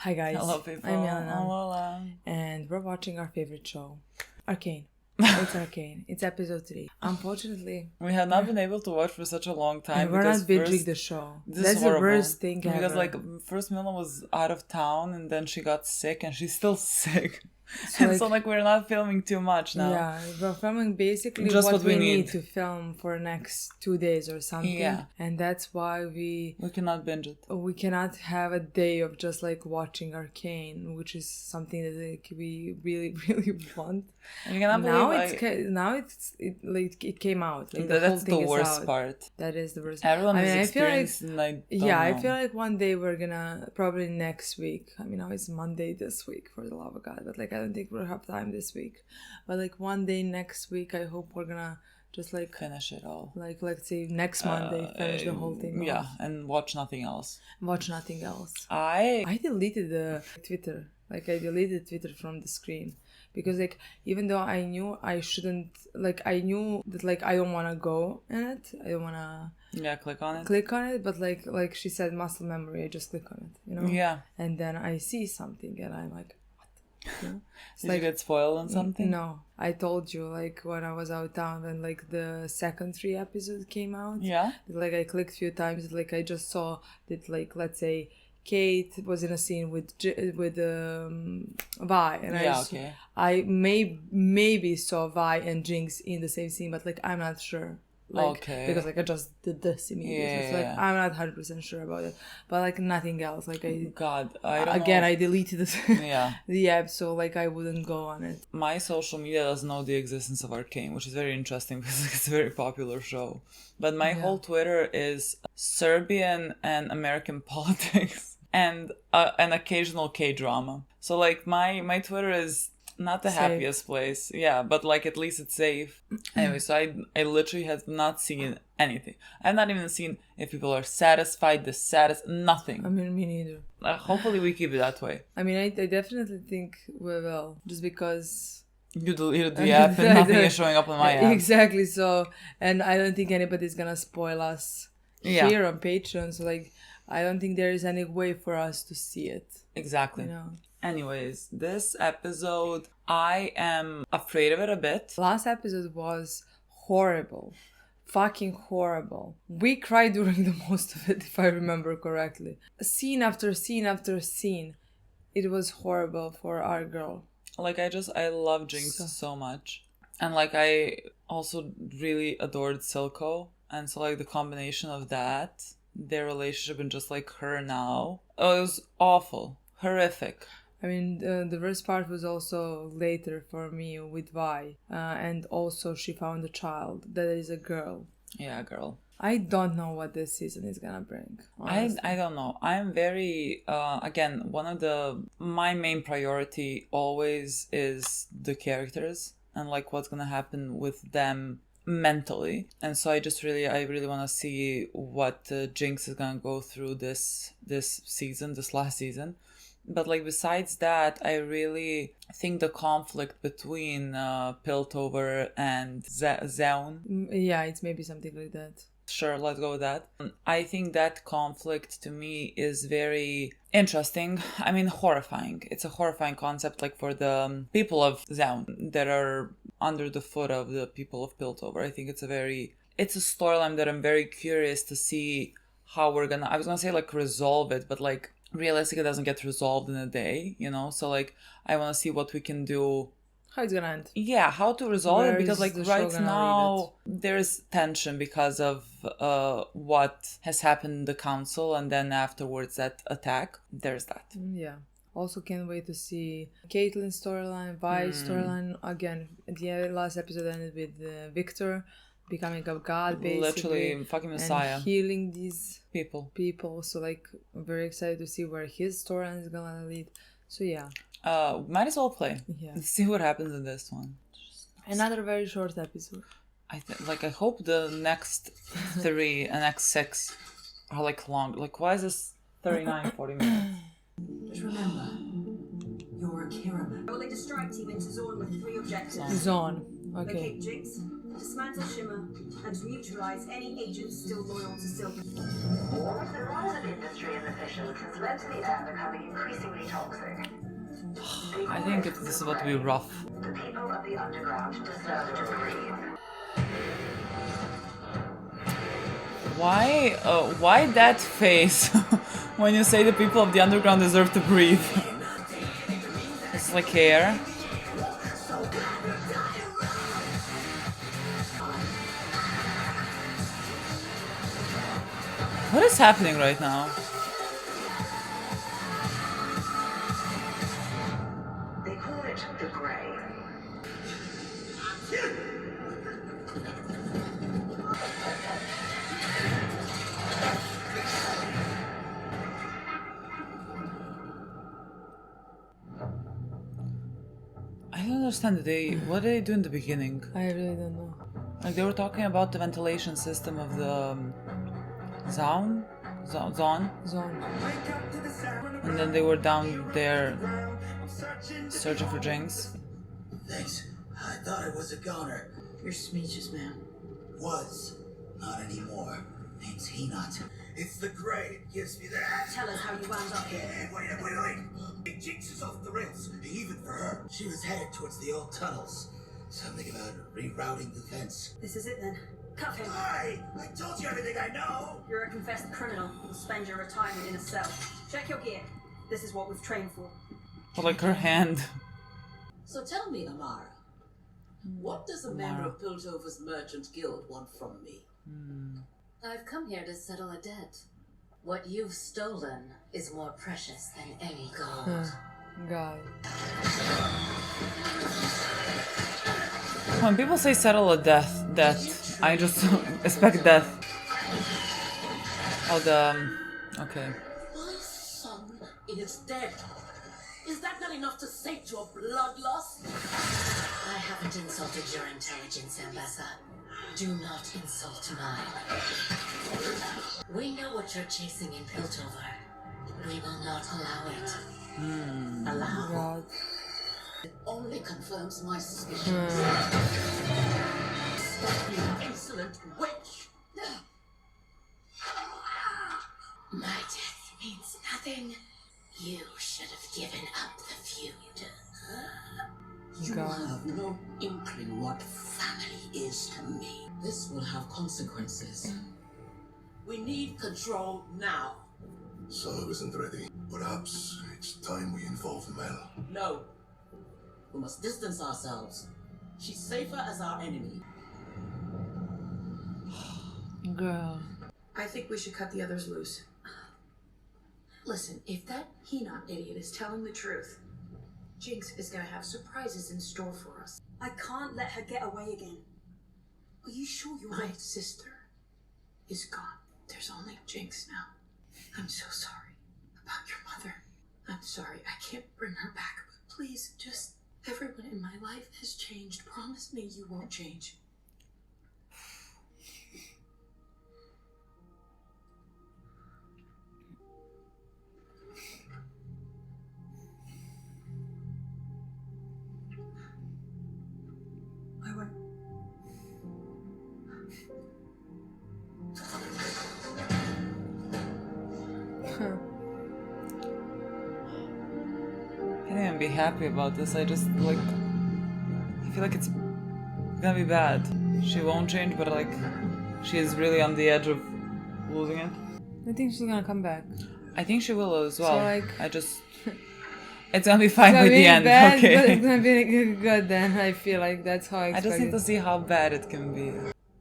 Hi guys, Hello people. I'm Milena, Lola. and we're watching our favorite show, Arcane. It's Arcane. It's episode 3. Unfortunately, We have not been able to watch for such a long time and we're because not binging first, the show. this That's is the horrible. worst thing ever. Because like first Milena was out of town and then she got sick and she's still sick. So we're not filming too much now. Yeah, we're filming basically Just what we need need to film for next 2 days or something. Yeah. And that's why we cannot binge it. We cannot have a day of just like watching Arcane, which is something that like we really really want. And you cannot believe it came out. Like, that's the worst part. That is the worst. Everyone is experiencing. I feel like one day we're gonna, probably next week. I mean, now it's Monday this week, for the love of God, but like I don't think we'll have time this week. But like one day next week, I hope we're gonna just like finish it all. Like let's say next Monday, finish the whole thing. Yeah, off. and watch nothing else. I deleted the Twitter. Like I deleted Twitter from the screen. Because like even though I knew I shouldn't, like I knew that like I don't want to go in it, I don't want to click on it, but like she said, muscle memory, I just click on it, you know. Yeah. And then I see something and I'm like, what? You know? Did you get spoiled on something? No, I told you like when I was out of town when like the second 3 episodes came out. Yeah. Like I clicked a few times, like I just saw that like let's say Kate was in a scene with Vi, and I maybe saw Vi and Jinx in the same scene, but like I'm not sure. Because like I just did this immediately. So, like I'm not 100% sure about it, but like nothing else. Like I don't know. I deleted it. The app, so like I wouldn't go on it. My social media doesn't know the existence of Arcane, which is very interesting because it's a very popular show. But my whole Twitter is Serbian and American politics. And an occasional K-drama. So, like, my Twitter is not the happiest place. Yeah, but, like, at least it's safe. Anyway, so I literally have not seen anything. I've not even seen if people are satisfied, dissatisfied, nothing. I mean, me neither. Hopefully we keep it that way. I mean, I definitely think we will. Just because... You deleted the app and nothing is showing up on my app. Exactly, so... And I don't think anybody's gonna spoil us here on Patreon, so, like... I don't think there is any way for us to see it. Exactly. You know? Anyways, this episode, I am afraid of it a bit. Last episode was horrible. Fucking horrible. We cried during the most of it, if I remember correctly. Scene after scene after scene. It was horrible for our girl. Like, I love Jinx so much. And, like, I also really adored Silco. And so, like, the combination of that... their relationship and just like her now. Oh, it was awful. Horrific. I mean, the worst part was also later for me with Vi. And also she found a child that is a girl. Yeah, girl. I don't know what this season is gonna bring. I don't know. I'm very, again, my main priority always is the characters and like what's gonna happen with them mentally. And so I really want to see what Jinx is gonna go through this last season. But like besides that, I really think the conflict between Piltover and Zaun. Yeah, it's maybe something like that. Sure, let's go with that. I think that conflict to me is very interesting. I mean, horrifying. It's a horrifying concept, like for the people of Zaun that are under the foot of the people of Piltover. I think it's a storyline that I'm very curious to see how we're gonna, I was gonna say like resolve it, but like realistically it doesn't get resolved in a day, you know? So like, I want to see what we can do. How it's gonna end. Yeah, how to resolve it, because like right now there's tension because of what has happened in the council, and then afterwards that attack, there's that. Yeah. Also can't wait to see Caitlyn's storyline, Vi's storyline. Again, the last episode ended with Victor becoming a god, basically. Literally, fucking messiah. And healing these people. So like, I'm very excited to see where his storyline is gonna lead. So yeah. Might as well play. Yeah. Let's see what happens in this one. Another very short episode. I hope the next 3 and next 6 are like long. Like, why is this 39, 40 minutes? Just remember, you're a Kiraman. Well, they distract team into Zone with 3 objectives. Zone. Okay. Jinx, Dismantle Shimmer and neutralize any agents still loyal to Silver. The rise of industry and emissions has led to the air becoming increasingly toxic. I think this is what will be rough. The people of the underground deserve to breathe. Why that face when you say the people of the underground deserve to breathe? It's like hair. What is happening right now? They call it the Grey. I don't understand. What did they do in the beginning? I really don't know. Like they were talking about the ventilation system of the zone, and then they were down there searching for Jinx. Thanks. I thought I was a goner. You're speechless, man. Was. Not anymore. Name's Henot. It's the Grey. It gives me that. Tell us how you wound up here. Hey, wait. Jinx is off the rails, even for her. She was headed towards the old tunnels. Something about rerouting the fence. This is it then. Cuff him. Hi! I told you everything I know! You're a confessed criminal. You'll spend your retirement in a cell. Check your gear. This is what we've trained for. But like her hand. So tell me, Amara, what does a member of Piltover's Merchant Guild want from me? I've come here to settle a debt. What you've stolen is more precious than any gold. God. When people say settle a debt, I just expect death. Oh, okay. My son is dead. Is that not enough to sate your bloodlust? I haven't insulted your intelligence, Ambassa. Do not insult mine. We know what you're chasing in Piltover. We will not allow it. Allow? God. It only confirms my suspicions. Stop, you insolent witch! My death means nothing. You should have given up the feud. You God. have no inkling what family is to me. This will have consequences. We need control now. Solo isn't ready. Perhaps it's time we involve Mel. No. We must distance ourselves. She's safer as our enemy. Girl. I think we should cut the others loose. Listen, if that Henot idiot is telling the truth, Jinx is gonna have surprises in store for us. I can't let her get away again. Are you sure you're My sister is gone. There's only Jinx now. I'm so sorry about your mother. I'm sorry I can't bring her back, but please, just everyone in my life has changed. Promise me you won't change. I won't. I can't even be happy about this. I just like. I feel like it's gonna be bad. She won't change, but like, she is really on the edge of losing it. I think she's gonna come back. I think she will as well. So, like, I just. It's gonna be fine by It's gonna the be end. bad, Okay. but it's gonna be good then. I feel like that's how I I expect just need it. to see how bad it can be.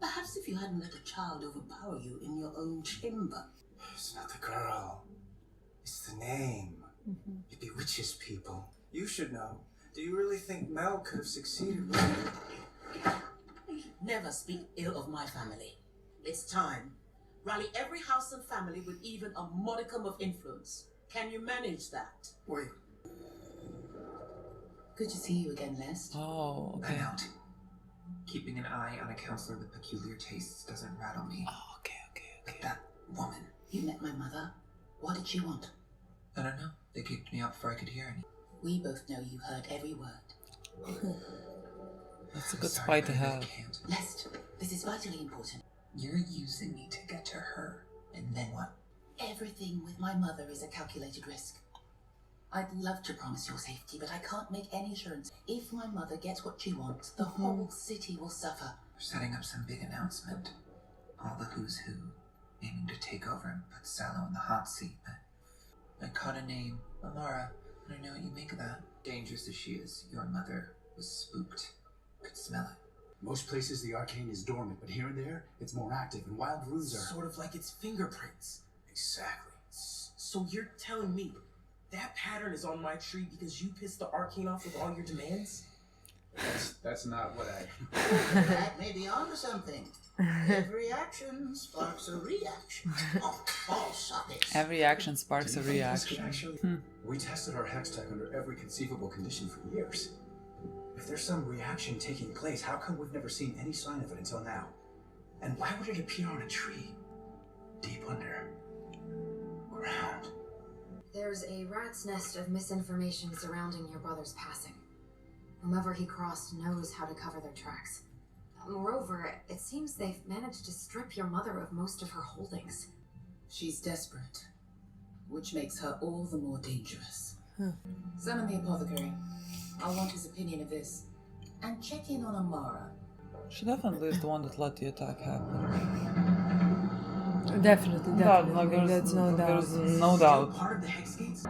Perhaps if you hadn't let a child overpower you in your own chamber. It's not the girl. It's the name. It bewitches people. You should know. Do you really think Mel could have succeeded with it? Never speak ill of my family. It's time. Rally every house and family with even a modicum of influence. Can you manage that? Wait, Good to see you again, Lest. Oh, I okay. don't. Keeping an eye on a counselor with peculiar tastes doesn't rattle me. Oh, okay. But that woman, You met my mother. What did she want? I don't know. They kicked me out before I could hear any. We both know you heard every word. That's a good spy to have. Lest, this is vitally important. You're using me to get to her, and then what? Everything with my mother is a calculated risk. I'd love to promise your safety, but I can't make any assurance. If my mother gets what she wants, the whole city will suffer. We're setting up some big announcement. All the who's who, aiming to take over and put Sallow in the hot seat, but I caught a name, Amara. I don't know what you make of that. Dangerous as she is, your mother was spooked. Could smell it. Most places the Arcane is dormant, but here and there, it's more active, and wild runes are... Sort of like its fingerprints. Exactly. So you're telling me that pattern is on my tree because you pissed the Arcane off with all your demands? That's not what I... That may be onto something. Every action sparks a reaction. Oh, suck it. Every action sparks a reaction. Actually, we tested our hex tech under every conceivable condition for years. If there's some reaction taking place, how come we've never seen any sign of it until now? And why would it appear on a tree? Deep under ground. There's a rat's nest of misinformation surrounding your brother's passing. Whomever he crossed knows how to cover their tracks. Moreover, it seems they've managed to strip your mother of most of her holdings. She's desperate, which makes her all the more dangerous. Summon the apothecary. I'll want his opinion of this. And check in on Amara. She definitely is the one that let the attack happen. Definitely. That's no doubt. There's no doubt. Part of the hex gates?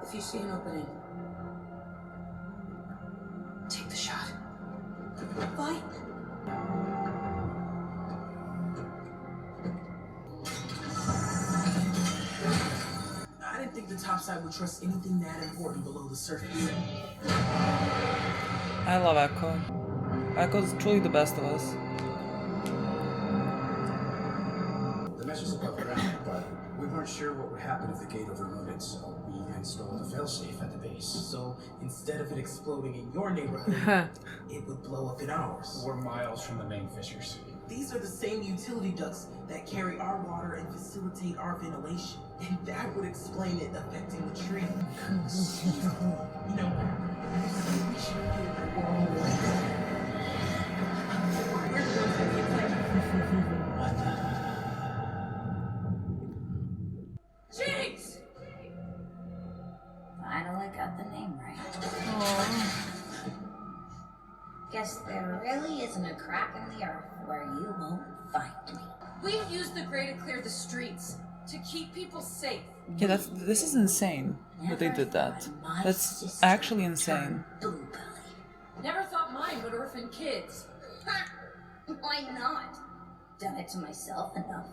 If you see an opening, take the shot. Fight. I didn't think the topside would trust anything that important below the surface. I love Echo. Echo's truly the best of us. The measure's above ground, but we weren't sure what would happen if the gate overloaded, so we installed a failsafe at the base. So instead of it exploding in your neighborhood, it would blow up in ours. We're miles from the main fissures. These are the same utility ducts that carry our water and facilitate our ventilation. And that would explain it affecting the tree. You know, we should get the world. We're the ones that get like... What the... Jinx! Finally got the name right. Guess there really isn't a crack in the earth where you won't find me. We used the Grey to clear the streets, to keep people safe. Yeah, this is insane that they did that. That's actually insane. Never thought mine would orphan kids. Why not? Done it to myself enough.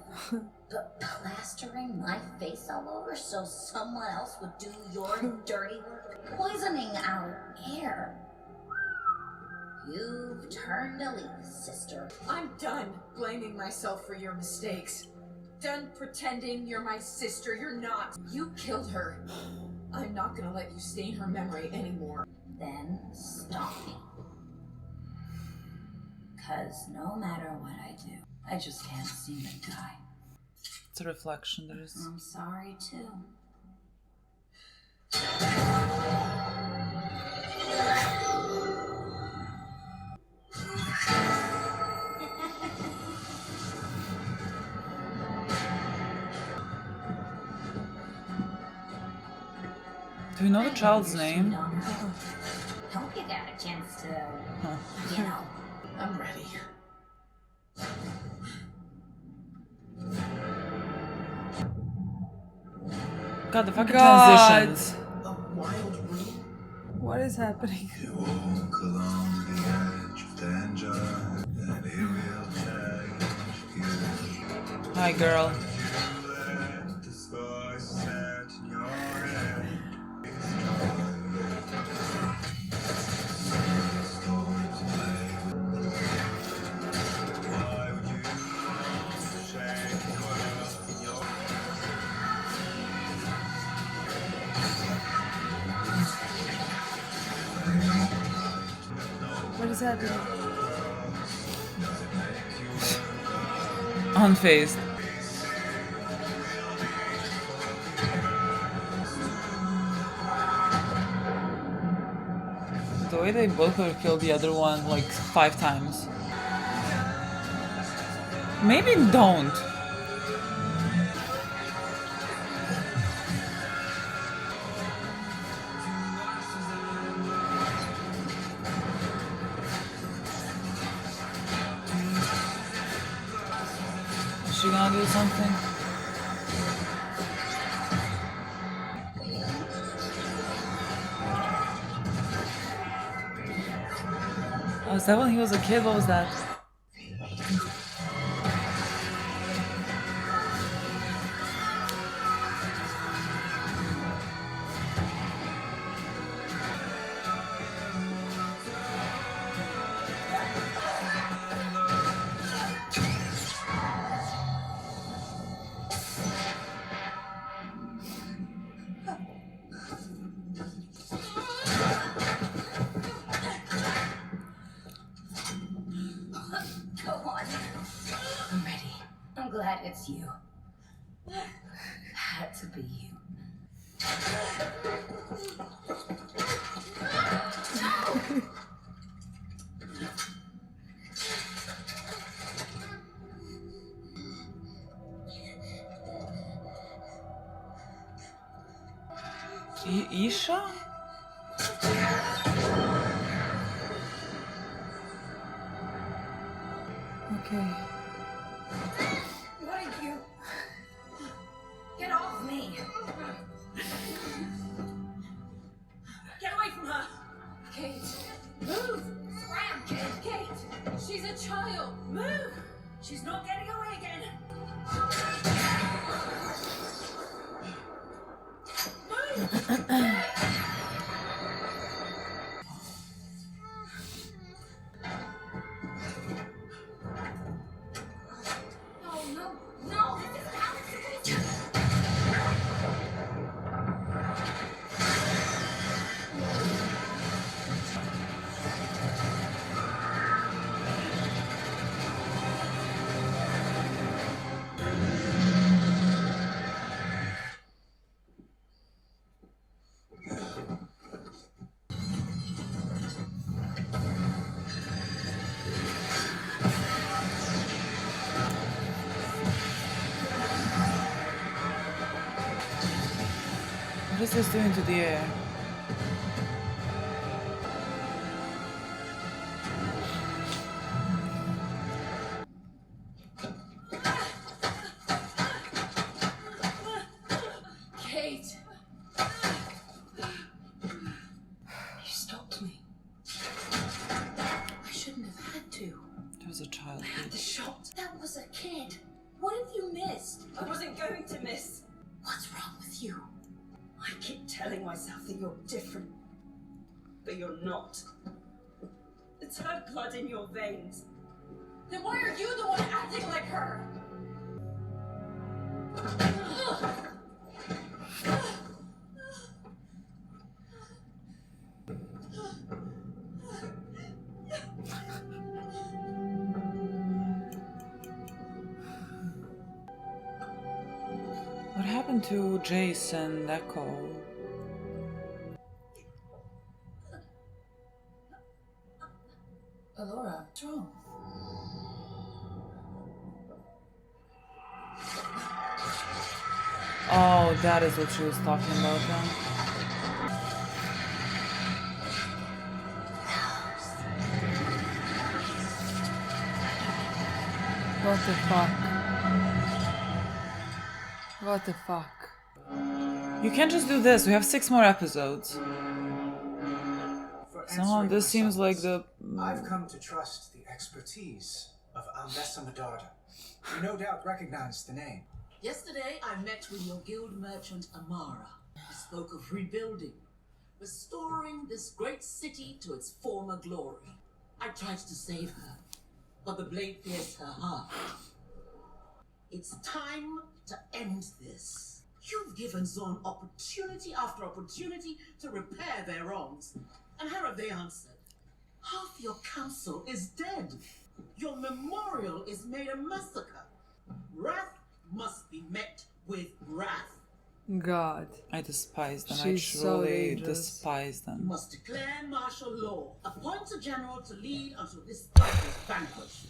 But plastering my face all over so someone else would do your dirty work, poisoning our air. You've turned a leaf, sister. I'm done blaming myself for your mistakes. Done pretending you're my sister. You're not. You killed her. I'm not gonna let you stain her memory anymore. Then stop me. 'Cause no matter what I do, I just can't seem to die. It's a reflection. There's... I'm sorry too. Do we know the child's name? Hope you got a chance to, you know. I'm ready. God, the fucking God. transitions. A wild room? What is happening? You walk along the edge of danger, and it will change you. Hi, girl. Let the sky set in your head. Why would you shake your love in your What is happening? Unfazed. the way they both could have killed the other one like 5 times. Maybe don't. Is she gonna do something? Oh, is that when he was a kid? What was that? Go on. I'm ready. I'm glad it's you. Had to be you. Isha? Okay. What are you? Get off me! Get away from her! Kate, move! Scram, Kate! Kate, she's a child! Move! She's not getting away again! Move! What is this doing to the air? Kate! You stopped me. I shouldn't have had to. There was a child. I had the shot. That was a kid. What have you missed? I wasn't going to miss. What's wrong with you? I keep telling myself that you're different, but you're not. It's her blood in your veins. Then why are you the one acting like her? What happened to Jace and Echo? Allura, what's wrong? Oh, that is what she was talking about then. What the fuck? What the fuck? You can't just do this. We have 6 more episodes. Somehow this seems like the... I've come to trust the expertise of Ambessa Medarda. You no doubt recognize the name. Yesterday, I met with your guild merchant, Amara. We spoke of rebuilding, restoring this great city to its former glory. I tried to save her, but the blade pierced her heart. It's time to end this. You've given Zorn opportunity after opportunity to repair their wrongs. And how have they answered? Half your council is dead. Your memorial is made a massacre. Wrath must be met with wrath. God. I despise them. She's I so truly dangerous. despise them. Must declare martial law. Appoint a general to lead until this state is vanquished.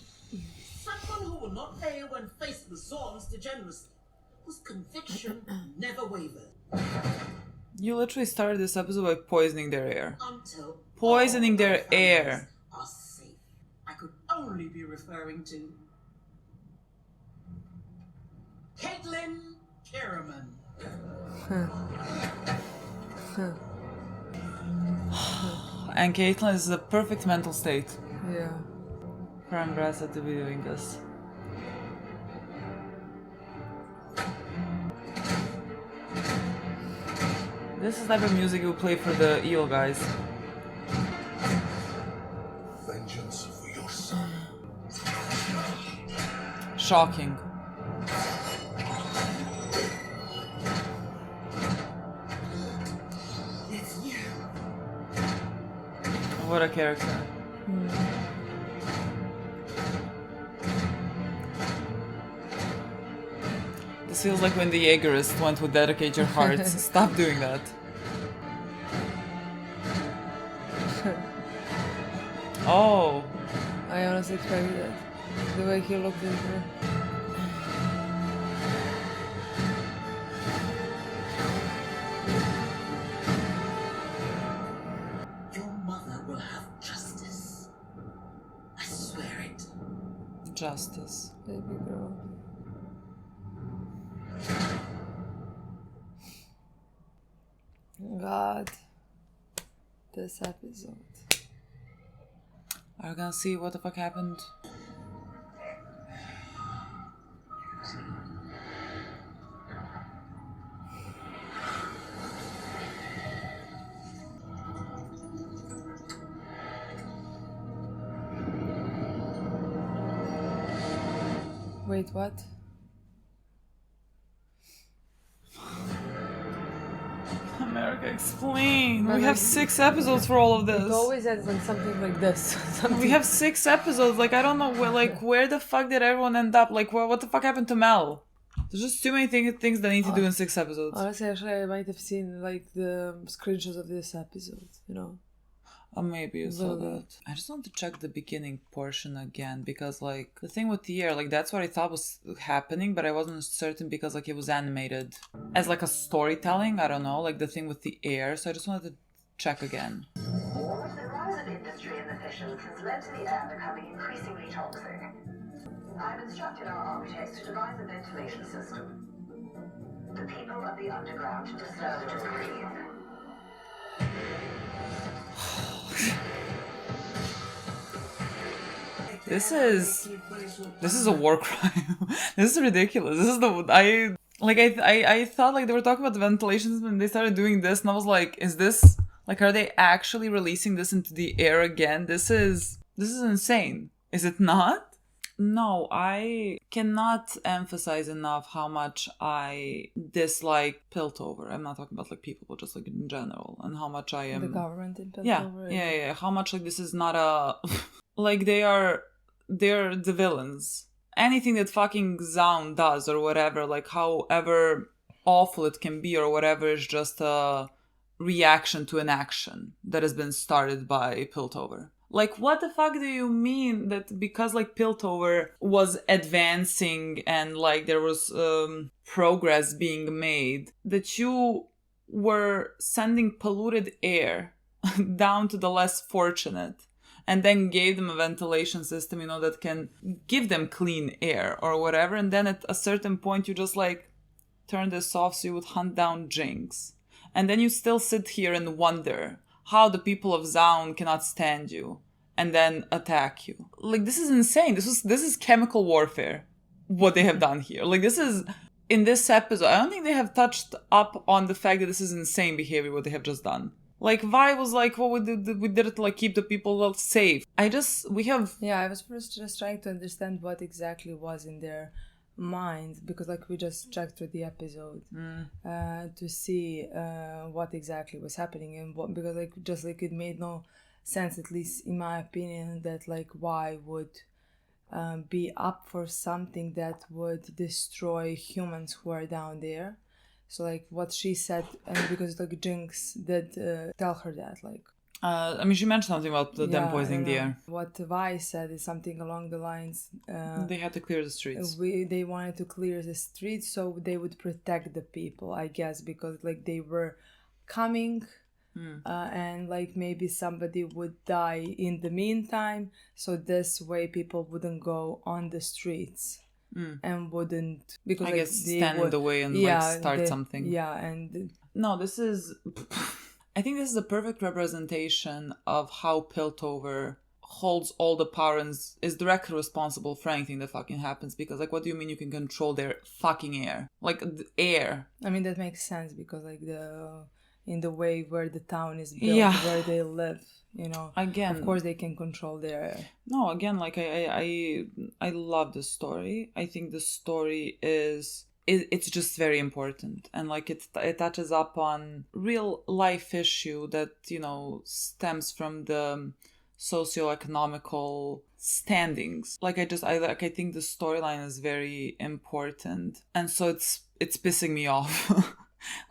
Someone who will not fail when faced with Zorn's degeneracy, whose conviction never wavered. You literally started this episode by poisoning their air. Until Poisoning their air. Are safe. I could only be referring to Caitlin Kiraman. And Caitlin is the perfect mental state Yeah. for Ambrasa to be doing this. This is the type of music you play for the eel guys. Vengeance for your son. Shocking. It's you. What a character. This feels like when the Jaegerist went to dedicate your hearts. Stop doing that. Oh. I honestly expected it. The way he looked at her. Your mother will have justice. I swear it. Justice. Baby girl. God. This episode. Are we gonna see what the fuck happened? Wait, what? America, explain. But We have like- 6 episodes for all of It this. always ends like something like this. Something. We have 6 episodes. Like, I don't know where the fuck did everyone end up? Like, what the fuck happened to Mel? There's just too many things that need to do in 6 episodes. Honestly, actually, I might have seen like the screenshots of this episode. You know. Or maybe you saw Little that. I just want to check the beginning portion again because, like, the thing with the air, like, that's what I thought was happening, but I wasn't certain because, like, it was animated as, like, a storytelling. I don't know, like, the thing with the air. So I just wanted to check again. The rise of industry and the fissions has led to the air becoming increasingly toxic. I've instructed our architects to devise a ventilation system. The people of the underground deserve to breathe. This is a war crime. This is ridiculous. This is I thought like they were talking about the ventilation system and they started doing this and I was like, is this like, are they actually releasing this into the air again? This is insane. Is it not? No, I cannot emphasize enough how much I dislike Piltover. I'm not talking about like people, but just like in general, and how much I am The government in yeah, Piltover. yeah. How much like this is not a like they're the villains. Anything that fucking Zaun does or whatever, like however awful it can be or whatever, is just a reaction to an action that has been started by Piltover. Like, what the fuck do you mean that because, like, Piltover was advancing and, like, there was progress being made, that you were sending polluted air down to the less fortunate and then gave them a ventilation system, you know, that can give them clean air or whatever, and then at a certain point you just, like, turn this off so you would hunt down Jinx. And then you still sit here and wonder how the people of Zaun cannot stand you and then attack you. Like, this is insane. This is chemical warfare, what they have done here. Like, this is, in this episode, I don't think they have touched up on the fact that this is insane behavior, what they have just done. Like, Vi was like, well, we did it to, like, keep the people safe. Yeah, I was first just trying to understand what exactly was in their mind, because, like, we just checked through the episode to see what exactly was happening, and what, because, like, just, like, it made no sense, at least in my opinion, that, like, why would be up for something that would destroy humans who are down there. So like what she said, and because like Jinx did tell her that, like. I mean, she mentioned something about them poisoning the air. What Vi said is something along the lines. They had to clear the streets. They wanted to clear the streets so they would protect the people, I guess, because like they were coming, and like maybe somebody would die in the meantime. So this way, people wouldn't go on the streets. And wouldn't, because I like, guess stand in the way and start something. Yeah, and no, this is. I think this is a perfect representation of how Piltover holds all the power and is directly responsible for anything that fucking happens. Because, like, what do you mean you can control their fucking air? Like, the air. I mean, that makes sense because, like, in the way where the town is built, where they live, you know. Again, of course, they can control their air. No, again, like, I love the story. I think the story is... It's just very important, and like it touches up on real life issue that, you know, stems from the socioeconomical standings. I think the storyline is very important, and so it's pissing me off.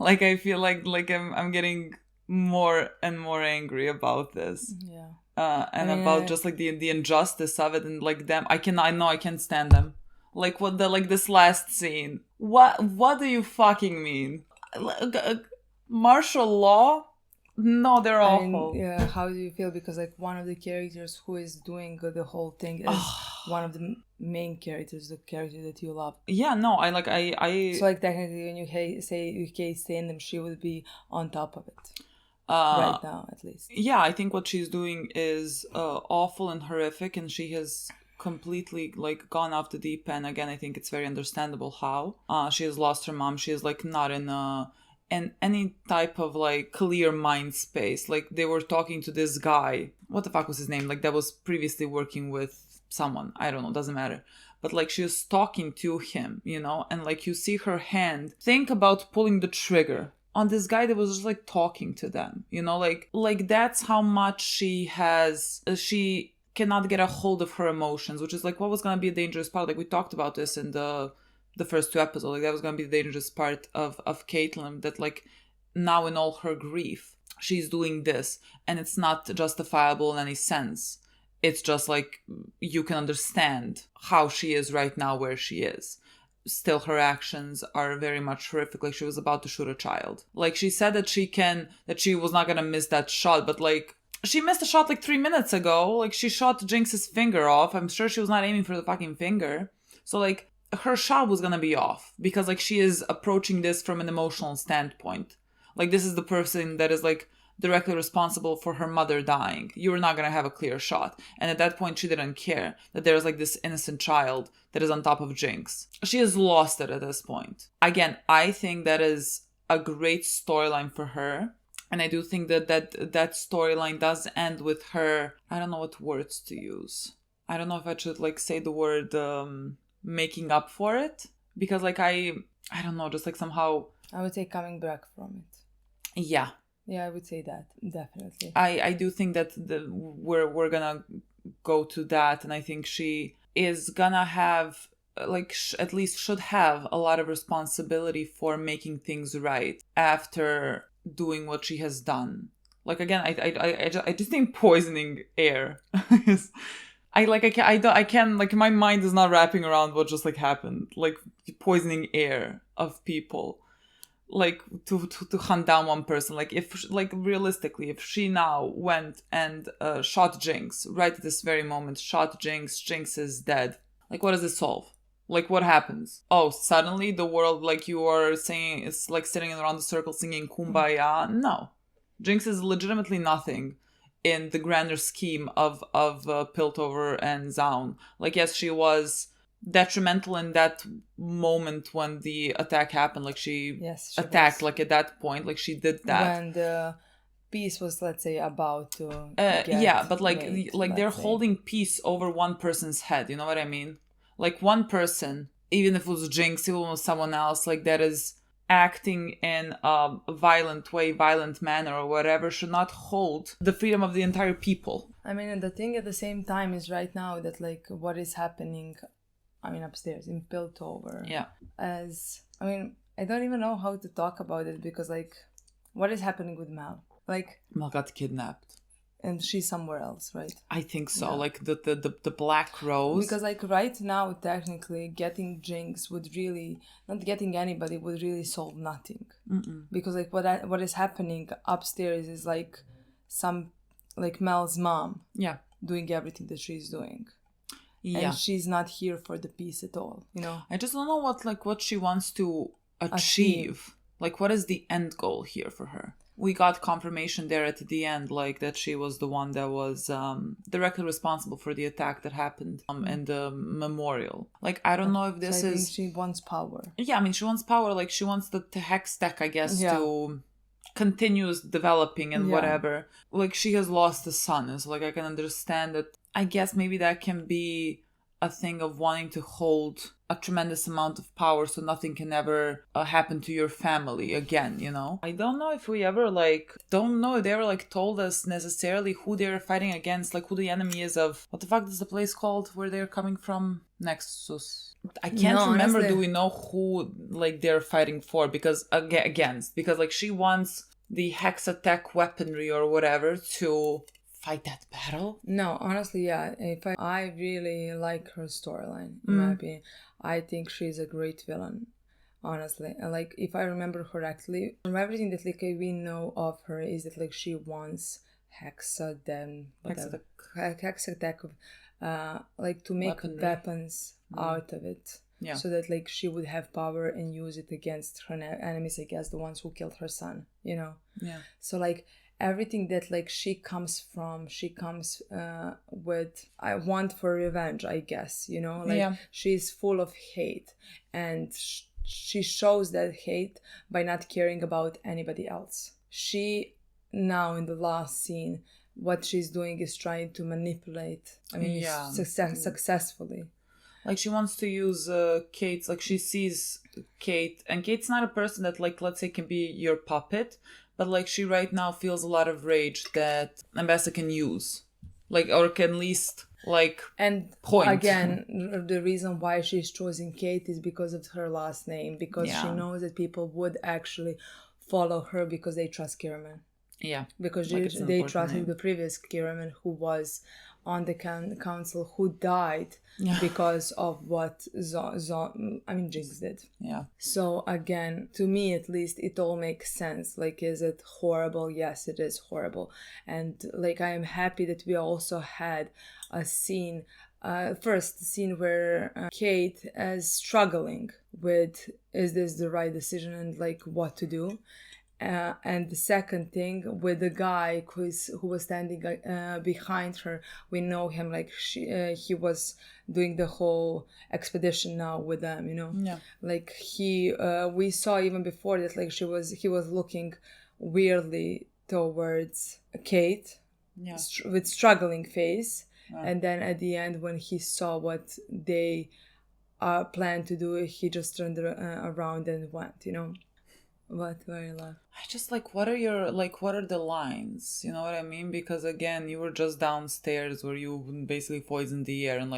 Like I feel like I'm getting more and more angry about this. Yeah. About just like the injustice of it, and like them. I can't stand them. Like what this last scene. What do you fucking mean? Martial law? No, they're awful. Yeah, how do you feel? Because like one of the characters who is doing the whole thing is one of the main characters, the character that you love. Yeah, no, I So like technically, when you say you can't stand them, she would be on top of it. Right now, at least. Yeah, I think what she's doing is awful and horrific, and she has completely like gone off the deep end. Again, I think it's very understandable how she has lost her mom. She is like not in any type of like clear mind space. Like they were talking to this guy, what the fuck was his name, like that was previously working with someone, I don't know, doesn't matter, but like she was talking to him, you know, and like you see her hand think about pulling the trigger on this guy that was just like talking to them, you know, like that's how much she cannot get a hold of her emotions, which is like what was going to be a dangerous part. Like we talked about this in the first two episodes. Like that was going to be the dangerous part of Caitlin, that like now in all her grief she's doing this, and it's not justifiable in any sense. It's just like you can understand how she is right now where she is. Still, her actions are very much horrific. Like she was about to shoot a child. Like she said that she was not going to miss that shot, but like she missed a shot like 3 minutes ago. Like she shot Jinx's finger off. I'm sure she was not aiming for the fucking finger. So like her shot was gonna be off because like she is approaching this from an emotional standpoint. Like this is the person that is like directly responsible for her mother dying. You were not gonna have a clear shot. And at that point she didn't care that there's like this innocent child that is on top of Jinx. She has lost it at this point. Again, I think that is a great storyline for her. And I do think that storyline does end with her, I don't know what words to use. I don't know if I should like say the word making up for it. Because like I don't know, just like somehow... I would say coming back from it. Yeah. Yeah, I would say that, definitely. I do think that we're gonna go to that, and I think she is gonna have, like, at least should have a lot of responsibility for making things right after doing what she has done. Like again, I just think poisoning air is, I can't like my mind is not wrapping around what just like happened. Like poisoning air of people, like to hunt down one person. Like if like realistically, if she now went and shot Jinx right at this very moment, shot Jinx is dead. Like what does it solve? Like, what happens? Oh, suddenly the world, like you are saying, it's like sitting around the circle singing Kumbaya. No. Jinx is legitimately nothing in the grander scheme of Piltover and Zaun. Like, yes, she was detrimental in that moment when the attack happened. Like, she attacked, like, at that point. Like, she did that. When the peace was, let's say, about to yeah, but, like they're holding peace over one person's head. You know what I mean? Like one person, even if it was Jinx, even if it was someone else, like that is acting in a violent way, violent manner or whatever, should not hold the freedom of the entire people. I mean, and the thing at the same time is right now that like what is happening, I mean, upstairs in Piltover. Yeah. As, I mean, I don't even know how to talk about it because, like, what is happening with Mel? Like, Mel got kidnapped. And she's somewhere else, right? I think so. Yeah. Like the Black Rose. Because like right now, technically, getting Jinx would really, not getting anybody would really solve nothing. Mm-mm. Because like what is happening upstairs is like like Mel's mom. Yeah. Doing everything that she's doing. Yeah. And she's not here for the peace at all, you know? I just don't know what she wants to achieve. Like what is the end goal here for her? We got confirmation there at the end, like that she was the one that was directly responsible for the attack that happened in the memorial. Like, I don't know if this I think she wants power. Yeah, I mean, she wants power. Like, she wants the hex tech, I guess, to continues developing and whatever. Like, she has lost a son. And so, like, I can understand that. I guess maybe that can be a thing of wanting to hold a tremendous amount of power so nothing can ever happen to your family again, you know? I don't know if we ever, don't know if they ever, told us necessarily who they're fighting against, like, who the enemy is of... What the fuck is the place called where they're coming from? Nexus. I can't remember, honestly. Do we know who, they're fighting for? Because, against. Because, she wants the hex attack weaponry or whatever to... fight that battle? No, honestly, yeah. I really like her storyline, in my opinion. I think she's a great villain, honestly. And if I remember correctly, from everything that we know of her is that she wants Hexa attack of to make weapons out of it. Yeah. So that she would have power and use it against her enemies, I guess, the ones who killed her son, you know? Yeah. So everything that she comes with I want for revenge, I guess, you know, she's full of hate, and she shows that hate by not caring about anybody else. She now in the last scene, what she's doing is trying to manipulate, successfully. She wants to use Kate's, she sees Kate, and Kate's not a person that let's say can be your puppet. But she right now feels a lot of rage that Ambassa can use. Or can at least and point. Again, the reason why she's choosing Kate is because of her last name. Because she knows that people would actually follow her because they trust Kiraman. Yeah. Because they trusted the previous Kiraman who was on the council, who died because of what Jinx did. Yeah. So again, to me at least, it all makes sense. Is it horrible? Yes, it is horrible. And I am happy that we also had a scene, first scene where Kate is struggling with, is this the right decision and what to do? And the second thing with the guy who was standing behind her, we know him he was doing the whole expedition now with them, you know. Yeah. We saw even before that he was looking weirdly towards Kate, with struggling face, and then at the end when he saw what they planned to do, he just turned around and went, you know. What very love. I just what are the lines? You know what I mean? Because again, you were just downstairs where you basically poisoned the air and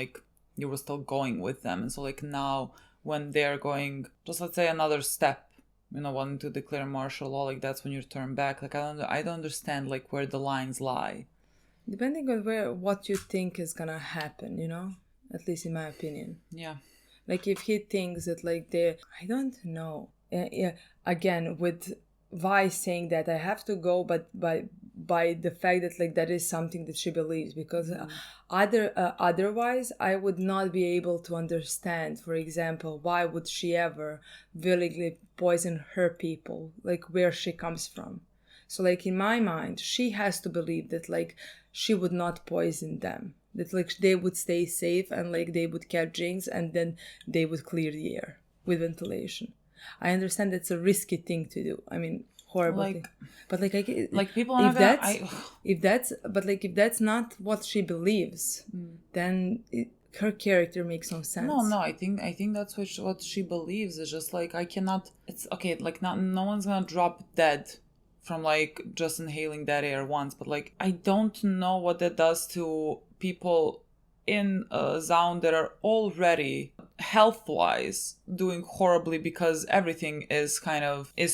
you were still going with them. And so now when they're going just let's say another step, you know, wanting to declare martial law, that's when you turn back. I don't understand where the lines lie. Depending on what you think is gonna happen, you know? At least in my opinion. Yeah. If he thinks that I don't know. Again, with Vi saying that I have to go, but by the fact that that is something that she believes, because otherwise I would not be able to understand, for example, why would she ever willingly poison her people, where she comes from. So in my mind, she has to believe that she would not poison them, that they would stay safe and they would catch Jinx and then they would clear the air with ventilation. I understand that's a risky thing to do. I mean, horrible thing. But people are if that's not what she believes, then her character makes no sense. No, I think that's what she believes. Is just I cannot. It's okay. No one's gonna drop dead from just inhaling that air once. But I don't know what that does to people in a zone that are already health-wise doing horribly because everything is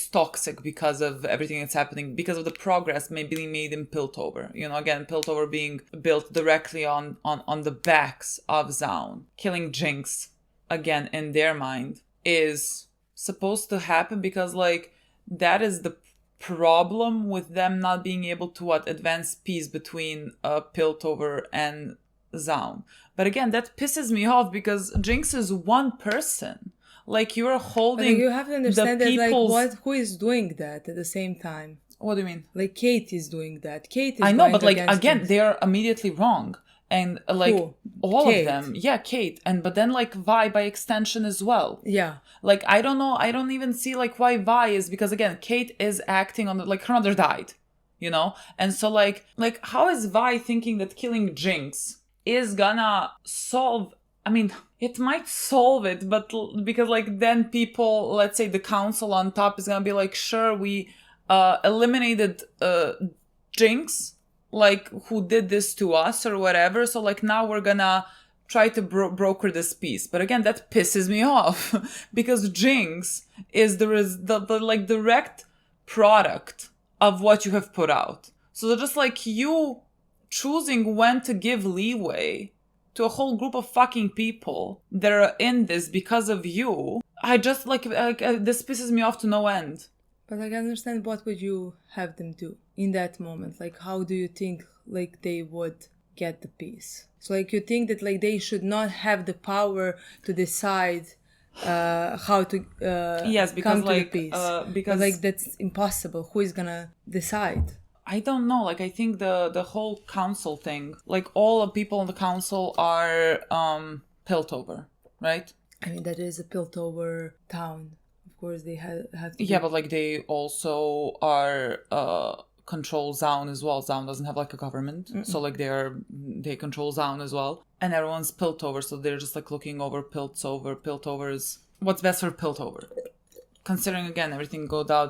toxic because of everything that's happening, because of the progress maybe made in Piltover. Again, Piltover being built directly on the backs of Zaun. Killing Jinx, again, in their mind, is supposed to happen because, like, that is the problem with them not being able to advance peace between Piltover and Zaun. But again, that pisses me off because Jinx is one person. Like, you're holding. But you have to understand that, like, who is doing that at the same time? What do you mean? Like, Kate is doing that. Kate is. I know, but like again, Jinx. they are immediately wrong, and like Who? all Kate. of them. Yeah, Kate, but then like Vi by extension as well. Yeah. Like, I don't know. I don't even see like why Vi is, because again, Kate is acting on like her mother died, and so like how is Vi thinking that killing Jinx is gonna solve? I mean, it might solve it, but because like then people, let's say the council on top is gonna be like, sure, we eliminated Jinx, like, who did this to us or whatever, so like now we're gonna try to broker this peace. But again, that pisses me off because Jinx is the like direct product of what you have put out. So they're just like you choosing when to give leeway to a whole group of fucking people that are in this because of you. I just like this pisses me off to no end. But like, I understand, what would you have them do in that moment? Like, how do you think like they would get the peace? So like, you think that like they should not have the power to decide how to yes, because come to like the peace. because but like that's impossible. Who is gonna decide? I don't know. Like, I think the whole council thing, like all the people on the council are Piltover, right? I mean, that is a Piltover town. Of course, they have to. Yeah, but like they also are control Zaun as well. Zaun doesn't have like a government, so like they control Zaun as well, and everyone's Piltover, so they're just like looking over Piltover. Piltover is what's best for Piltover, considering again everything goes down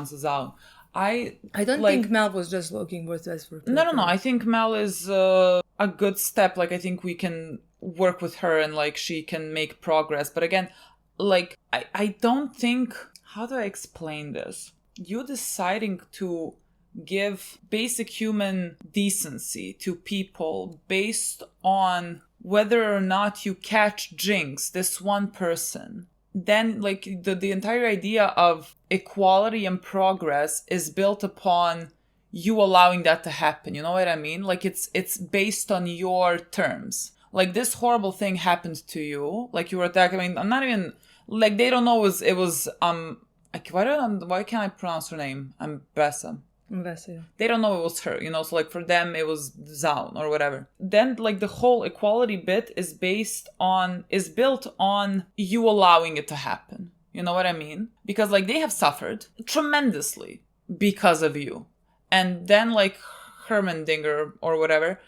to Zaun. I don't think Mel was just looking what's best for Piltover. No. I think Mel is a good step. Like, I think we can work with her and like she can make progress. But again, like I don't think, how do I explain this? You deciding to give basic human decency to people based on whether or not you catch Jinx, this one person, then like the entire idea of equality and progress is built upon you allowing that to happen. You know what I mean? Like, it's based on your terms. Like, this horrible thing happened to you, like you were attacked. I mean, I'm not even like, they don't know it was why can't I pronounce her name? Ambessa. They don't know it was her, so like for them it was Zaun or whatever. Then like the whole equality bit is built on you allowing it to happen. You know what I mean? Because like they have suffered tremendously because of you. And then like Hermandinger or whatever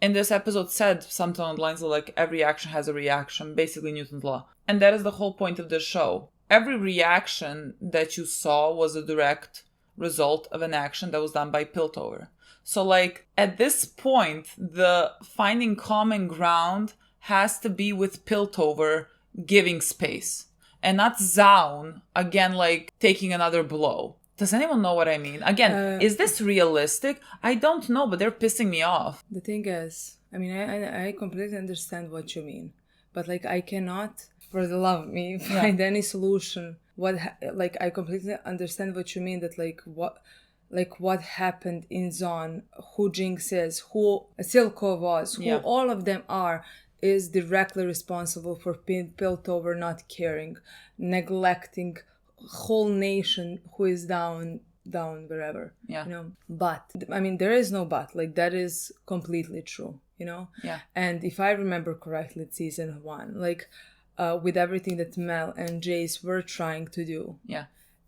in this episode said something on the lines of like, every action has a reaction, basically Newton's law. And that is the whole point of the show. Every reaction that you saw was a direct result of an action that was done by Piltover. So like at this point, the finding common ground has to be with Piltover giving space and not Zaun again like taking another blow. Does anyone know what I mean? Again, is this realistic? I don't know, but they're pissing me off. The thing is, I mean, I completely understand what you mean, but like I cannot, for the love of me, find any solution. I completely understand what you mean, that what happened in Zaun, who Jinx is, who Silco was, who all of them are, is directly responsible for Piltover not caring, neglecting whole nation who is down wherever. But I mean, there is no but, like that is completely true, and if I remember correctly, it's season 1, like with everything that Mel and Jace were trying to do,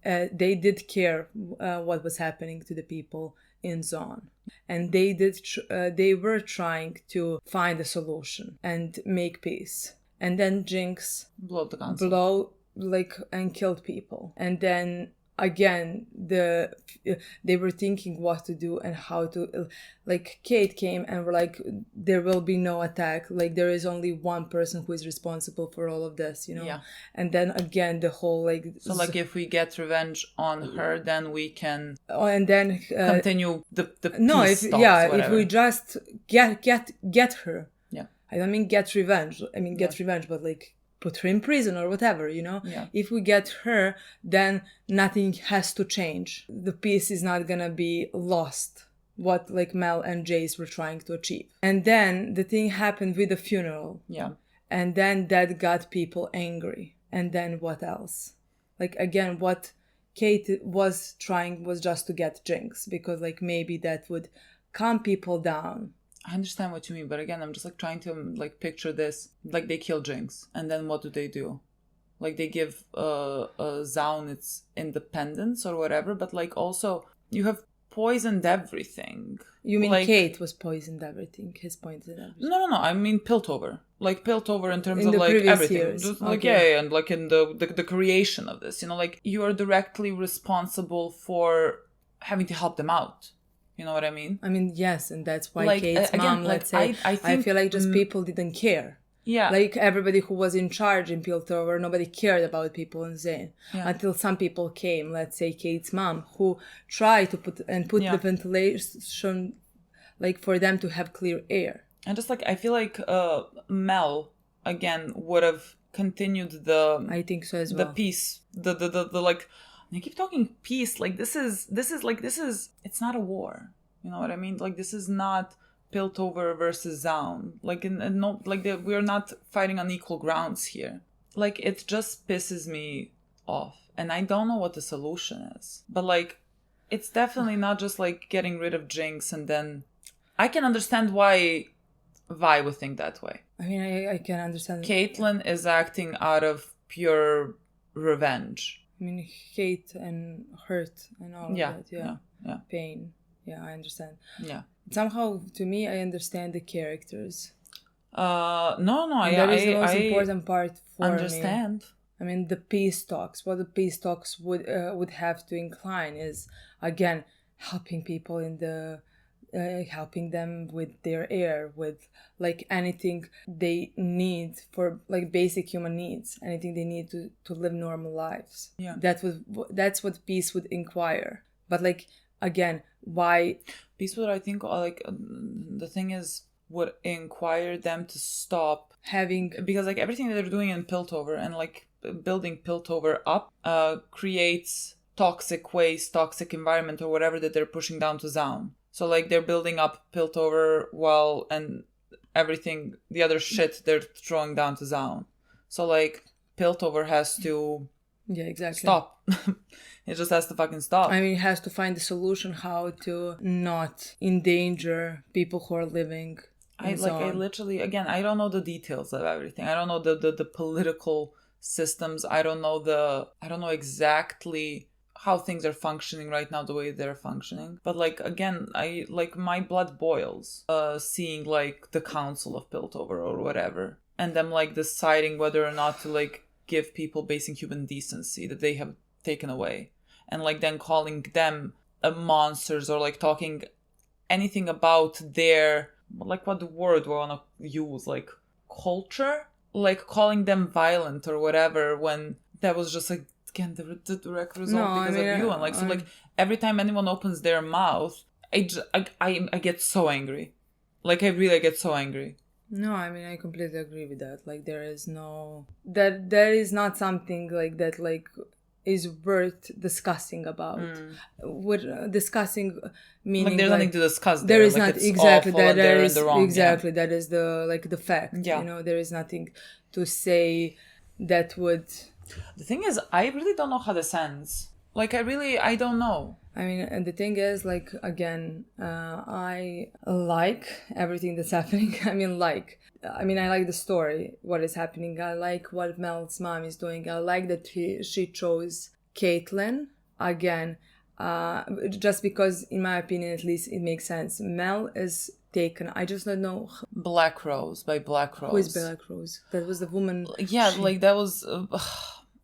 they did care what was happening to the people in Zaun, and they were trying to find a solution and make peace. And then Jinx blew the council. And killed people, and then again, they were thinking what to do and how to, like, Kate came and were like, there will be no attack, like there is only one person who is responsible for all of this, Yeah. And then again the whole like, so like if we get revenge on her, then we can and then continue the no, peace if talks, if whatever. we just get her, Yeah. I don't mean get revenge, I mean get revenge, but like put her in prison or whatever, Yeah. If we get her, then nothing has to change. The peace is not gonna be lost, what like Mel and Jace were trying to achieve. And then the thing happened with the funeral. Yeah. And then that got people angry. And then what else? Like, again, what Kate was trying was just to get Jinx, because like maybe that would calm people down. I understand what you mean, but again, I'm just like trying to like picture this. Like they kill Jinx, and then what do? Like they give Zaun its independence or whatever, but like also you have poisoned everything. You mean like, Kate was poisoned everything? His poisoned everything? No. I mean Piltover. Like Piltover in terms in of the like previous everything. Years. Just, like Okay. yeah, and like in the creation of this, like you are directly responsible for having to help them out. You know what I mean? I mean, yes, and that's why like, Kate's again, mom, like, let's say, I think, feel like just people didn't care. Yeah. Like everybody who was in charge in Piltover, nobody cared about people in Zane. Yeah. Until some people came, let's say Kate's mom, who tried to put the ventilation, like for them to have clear air. And just like, I feel like Mel, again, would have continued the... I think so as well. The peace, the like... I keep talking peace, like this is, it's not a war. You know what I mean? Like this is not Piltover versus Zaun. Like, no, like we're not fighting on equal grounds here. Like it just pisses me off. And I don't know what the solution is. But like, it's definitely not just like getting rid of Jinx and then... I can understand why Vi would think that way. I mean, I can understand. Caitlyn is acting out of pure revenge. I mean, hate and hurt and all of that. Yeah. Pain. Yeah, I understand. Yeah. Somehow, to me, I understand the characters. No, that is the most important part for understand. me. I mean, the peace talks. What the peace talks would have to incline is, again, helping people in the... helping them with their air, with like anything they need for like basic human needs, anything they need to live normal lives. Yeah, that's what peace would inquire. But like again, why peace would, I think, like the thing is, would inquire them to stop having, because like everything that they're doing in Piltover and like building Piltover up creates toxic waste, toxic environment or whatever that they're pushing down to Zaun. So, like, they're building up Piltover and everything, the other shit they're throwing down to Zaun. So, like, Piltover has to stop. It just has to fucking stop. I mean, it has to find a solution how to not endanger people who are living I literally, again, I don't know the details of everything. I don't know the political systems. I don't know exactly how things are functioning right now, the way they're functioning. But like, again, I like my blood boils seeing like the council of Piltover or whatever, and them like deciding whether or not to like give people basic human decency that they have taken away, and like then calling them monsters or like talking anything about their, like, what the word we want to use, like culture, like calling them violent or whatever, when that was just like, again, the direct result because of you. And like, so like every time anyone opens their mouth, I get so angry. Like, I really get so angry. No, I mean, I completely agree with that. Like, there is not something like that, like, is worth discussing about. We're discussing, meaning like there's nothing to discuss there is like, not exactly that there is in the wrong, exactly that is the fact. There is nothing to say that would... The thing is, I really don't know how this ends. Like, I don't know. I mean, and the thing is, like, again, I like everything that's happening. I like the story, what is happening. I like what Mel's mom is doing. I like that she chose Caitlyn. Again, just because, in my opinion, at least, it makes sense. Mel is taken. I just don't know. Black Rose by Black Rose. Who is Black Rose? That was the woman. Yeah, like that was...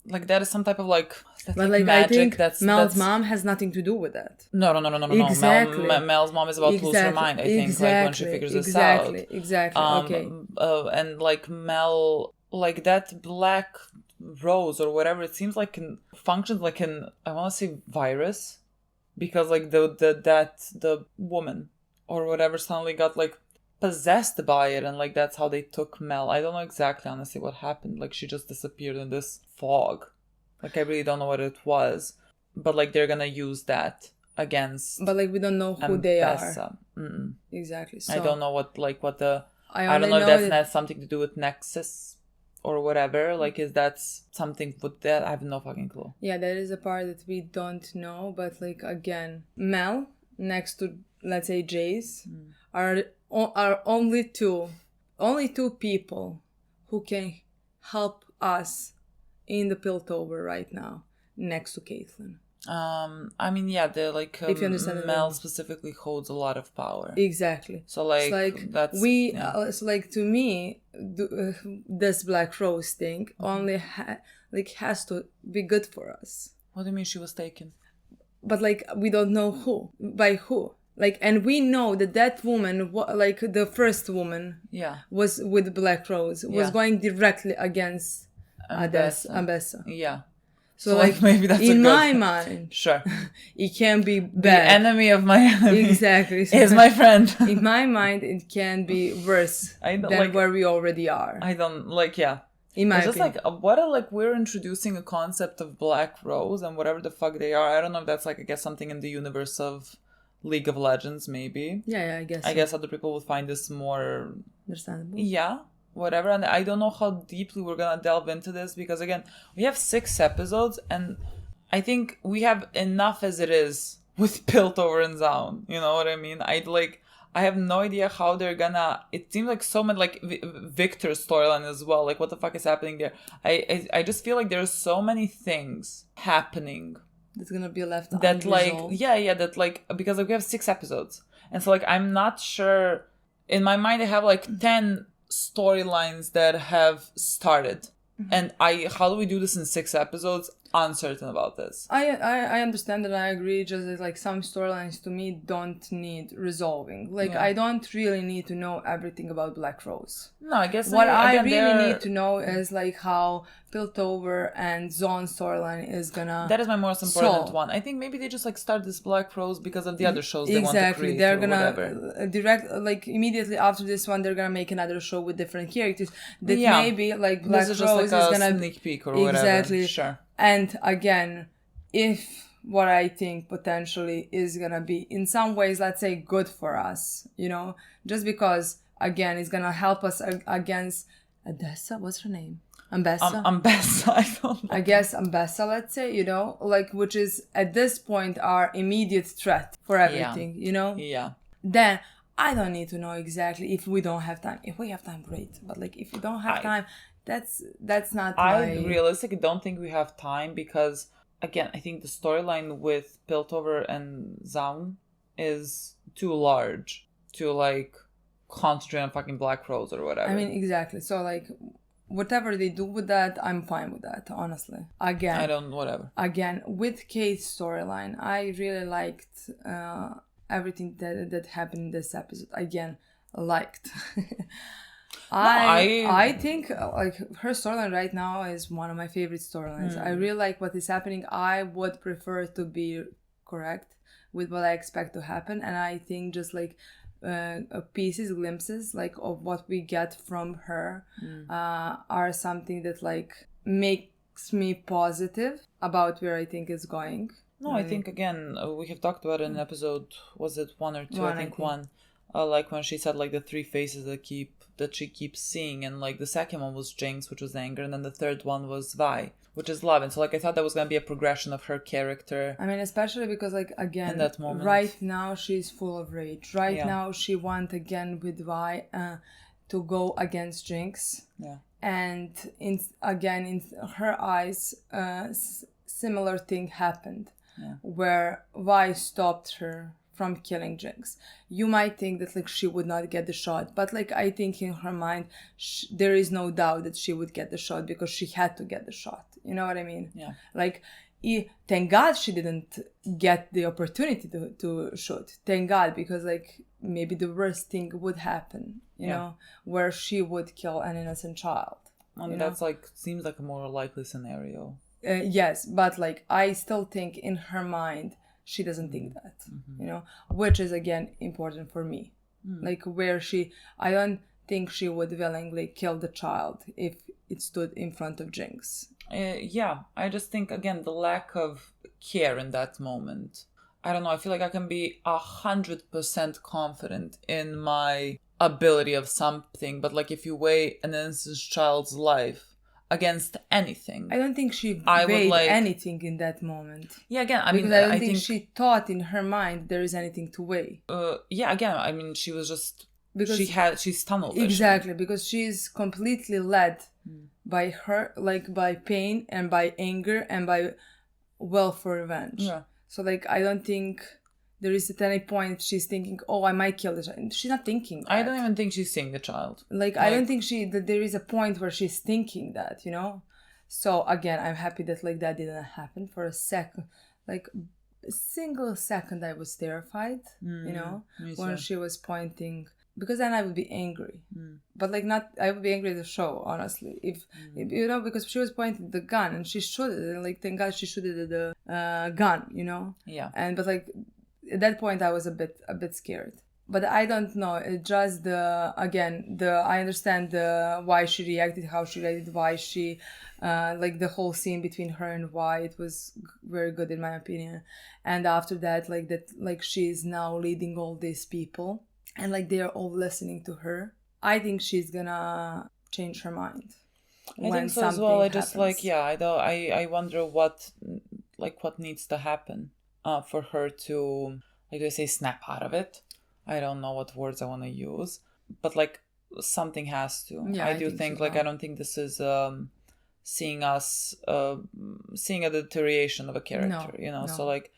like that is some type of like, but like magic. I think that's Mel's mom has nothing to do with that. No. Exactly. Mel's mom is about to lose her mind, I think, like when she figures this out. Exactly. Okay. And like Mel, like that black rose or whatever, it seems like functions like an, I want to say virus, because like the woman or whatever suddenly got like possessed by it, and like that's how they took Mel. I don't know exactly honestly what happened. Like she just disappeared in this fog. Like I really don't know what it was, but like they're gonna use that against. But like we don't know who they are. Mm-mm. Exactly. So I don't know what the. I don't know if that's not something to do with Nexus or whatever. Like is that something with that? I have no fucking clue. Yeah, that is a part that we don't know. But like again, Mel next to, let's say, Jace are only two people who can help us in the Piltover right now, next to Caitlyn. I mean, yeah, they're like if you understand Mel specifically holds a lot of power. Exactly. So like that's so like to me, this Black Rose thing only has to be good for us. What do you mean she was taken? But like we don't know by who. Like, and we know that woman, like the first woman, was with Black Rose, was going directly against Ambessa. Yeah. So like maybe that's in my mind, sure, it can be bad. The enemy of my enemy exactly is my friend. In my mind, it can be worse than like, where we already are. I don't like, yeah. In my it's opinion. just like we're introducing a concept of Black Rose and whatever the fuck they are. I don't know if that's like I guess something in the universe of League of Legends, maybe. Yeah, I guess. I guess other people would find this more understandable. Yeah. Whatever, and I don't know how deeply we're gonna delve into this because again we have 6 episodes and I think we have enough as it is with Piltover and Zaun, you know what I mean? I have no idea how they're gonna, it seems like so many like Victor's storyline as well, like what the fuck is happening there. I just feel like there's so many things happening that's gonna be left that unresolved. that like because like we have 6 episodes and so like I'm not sure, in my mind I have like 10 storylines that have started and how do we do this in 6 episodes? Uncertain about this. I understand and I agree, just that like some storylines to me don't need resolving. Like I don't really need to know everything about Black Rose. No, I guess what I really need to know is like how Piltover and Zaun's storyline is gonna that is my most important one. I think maybe they just like start this Black Rose because of the other shows they want to create. They're gonna direct like immediately after this one they're gonna make another show with different characters that maybe like Black Rose like is gonna sneak peek or whatever. Sure. And again, if what I think potentially is gonna be in some ways, let's say, good for us, you know, just because again it's gonna help us against Odessa. What's her name? Ambessa. I don't know. I guess Ambessa, let's say, you know, like which is at this point our immediate threat for everything, you know. Yeah. Then I don't need to know exactly if we don't have time. If we have time, great. But like if we don't have time. That's not I realistically don't think we have time because again I think the storyline with Piltover and Zaun is too large to like concentrate on fucking Black Rose or whatever. I mean exactly. So like whatever they do with that, I'm fine with that, honestly. Again, with Kate's storyline, I really liked everything that happened in this episode. Again, liked. I think like her storyline right now is one of my favorite storylines. I really like what is happening. I would prefer to be correct with what I expect to happen, and I think just like pieces, glimpses like of what we get from her are something that like makes me positive about where I think it's going. No, I think again we have talked about it in episode, was it 1 or 2? I think 1. Like when she said like the 3 faces that she keeps seeing, and like the second one was Jinx, which was anger, and then the third one was Vi, which is love. And so like I thought that was gonna be a progression of her character. I mean, especially because like again, in that moment. Right now she's full of rage. Now she wants again with Vi to go against Jinx. Yeah. And in her eyes, similar thing happened, where Vi stopped her from killing Jinx. You might think that like she would not get the shot, but like I think in her mind there is no doubt that she would get the shot because she had to get the shot. You know what I mean? Yeah. Like, thank God she didn't get the opportunity to shoot. Thank God, because like maybe the worst thing would happen, you know, where she would kill an innocent child. And that's like, seems like a more likely scenario. Yes, but like I still think in her mind she doesn't think that, you know, which is again important for me. Like where I don't think she would willingly kill the child if it stood in front of Jinx. Yeah, I just think, again, the lack of care in that moment. I don't know, I feel like I can be 100% confident in my ability of something, but like if you weigh an innocent child's life against anything, I don't think she weighed anything in that moment. Yeah, again, I because mean, I don't think she thought in her mind there is anything to weigh. Yeah, again, I mean, she was just... Because she's tunnel vision. Exactly, because she's completely led by her, like by pain and by anger and by will for revenge. Yeah. So like I don't think there is at any point she's thinking, oh, I might kill the child. She's not thinking that. I don't even think she's seeing the child. Like I don't think that there is a point where she's thinking that, you know. So again, I'm happy that like that didn't happen for a second. Like a single second I was terrified, you know, when she was pointing. Because then I would be angry, but like I would be angry at the show, honestly. If you know, because she was pointing the gun and she shot it, and like thank God she shot it at the gun, you know. Yeah. But like at that point I was a bit scared. But I don't know. It just I understand why she reacted, how she reacted, why she like the whole scene between her and why it was very good in my opinion. And after that, like she's now leading all these people. And like they're all listening to her. I think she's gonna change her mind. I think so as well. I just I wonder what needs to happen for her to, like I say, snap out of it. I don't know what words I want to use, but like something has to. Yeah, I do think so. Like I don't think this is seeing a deterioration of a character. No. So like.